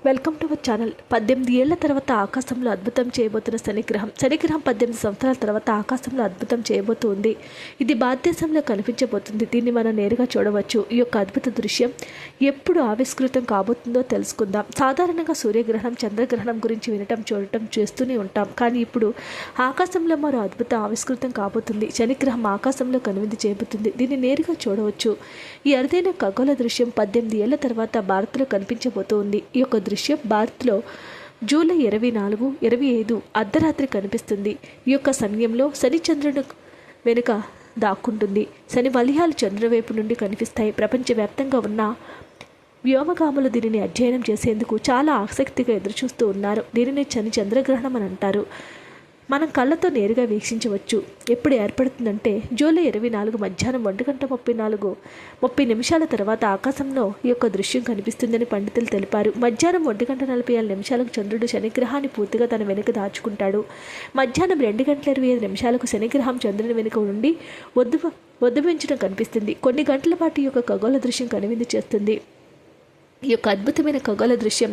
Welcome to our channel. 18 ఏళ్ల తర్వాత ఆకాశంలో అద్భుతం చేయబోతున్న శనిగ్రహం 18 సంవత్సరాల తర్వాత ఆకాశంలో అద్భుతం చేయబోతుంది. ఇది భారతదేశంలో కనిపించబోతుంది. దీన్ని మనం నేరుగా చూడవచ్చు. ఈ యొక్క అద్భుత దృశ్యం ఎప్పుడు ఆవిష్కృతం కాబోతుందో తెలుసుకుందాం. సాధారణంగా సూర్యగ్రహణం, చంద్రగ్రహణం గురించి వినటం, చూడటం చేస్తూనే ఉంటాం. కానీ ఇప్పుడు ఆకాశంలో మరో అద్భుతం ఆవిష్కృతం కాబోతుంది. శనిగ్రహం ఆకాశంలో కనువిందు చేయబోతుంది. దీన్ని నేరుగా చూడవచ్చు. ఈ అరుదైన ఖగోళ దృశ్యం 18 ఏళ్ల తర్వాత భారత్లో కనిపించబోతోంది. ఈ యొక్క దృశ్యం భారత్లో జూలై 24, 25 అర్ధరాత్రి కనిపిస్తుంది. ఈ యొక్క సమయంలో శని చంద్రుడు వెనుక దాక్కుంటుంది. శని వలయాలు చంద్రుడి వైపు నుండి కనిపిస్తాయి. ప్రపంచవ్యాప్తంగా ఉన్న వ్యోమగాములు దీనిని అధ్యయనం చేసేందుకు చాలా ఆసక్తిగా ఎదురుచూస్తూ ఉన్నారు. దీనిని శని చంద్రగ్రహణం అని అంటారు. మనం కళ్ళతో నేరుగా వీక్షించవచ్చు. ఎప్పుడు ఏర్పడుతుందంటే జూలై 24 మధ్యాహ్నం 1:30 తర్వాత ఆకాశంలో ఈ యొక్క దృశ్యం కనిపిస్తుందని పండితులు తెలిపారు. మధ్యాహ్నం 1:47 చంద్రుడు శనిగ్రహాన్ని పూర్తిగా తన వెనుక దాచుకుంటాడు. మధ్యాహ్నం 2:25 శనిగ్రహం చంద్రుని వెనుక నుండి ఉద్భవించడం కనిపిస్తుంది. కొన్ని గంటల పాటు ఈ యొక్క ఖగోళ దృశ్యం కనువిందు చేస్తుంది. ఈ యొక్క అద్భుతమైన ఖగోళ దృశ్యం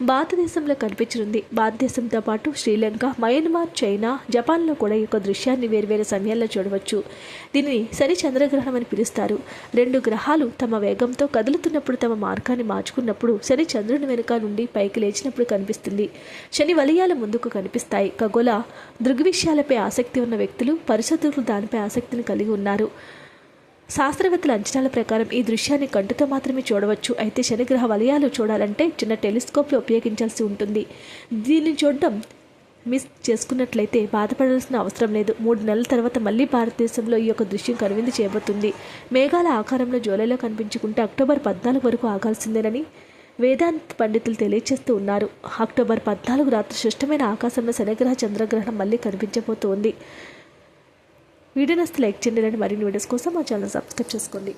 భారతదేశంలో కనిపించనుంది. భారతదేశంతో పాటు శ్రీలంక, మయన్మార్, చైనా, జపాన్లో కూడా ఈ యొక్క దృశ్యాన్ని వేర్వేరు సమయాల్లో చూడవచ్చు. దీనిని శని చంద్రగ్రహణం అని పిలుస్తారు. రెండు గ్రహాలు తమ వేగంతో కదులుతున్నప్పుడు తమ మార్గాన్ని మార్చుకున్నప్పుడు శని చంద్రుని వెనుక నుండి పైకి లేచినప్పుడు కనిపిస్తుంది. శని వలయాలు ముందుకు కనిపిస్తాయి. ఖగోళ దృగ్విషయాలపై ఆసక్తి ఉన్న వ్యక్తులు, పరిశోధకులు దానిపై ఆసక్తిని కలిగి ఉన్నారు. శాస్త్రవేత్తల అంచనాల ప్రకారం ఈ దృశ్యాన్ని కంటితో మాత్రమే చూడవచ్చు. అయితే శనిగ్రహ వలయాలు చూడాలంటే చిన్న టెలిస్కోప్లు ఉపయోగించాల్సి ఉంటుంది. దీన్ని చూడడం మిస్ చేసుకున్నట్లయితే బాధపడాల్సిన అవసరం లేదు. 3 నెలల తర్వాత మళ్ళీ భారతదేశంలో ఈ యొక్క దృశ్యం కనువిందు చేయబోతుంది. మేఘాల ఆకారంలో జూలైలో కనిపించుకుంటే అక్టోబర్ 14 వరకు ఆగాల్సిందేనని వేదాంత్ పండితులు తెలియజేస్తూ ఉన్నారు. అక్టోబర్ 14 రాత్రి స్పష్టమైన ఆకాశంలో శనిగ్రహ చంద్రగ్రహణం మళ్ళీ కనిపించబోతోంది. వీడియో నచ్చితే లైక్ చేయండి. మరిన్ని వీడియోస్ కోసం మా ఛానల్ సబ్స్క్రైబ్ చేసుకోండి.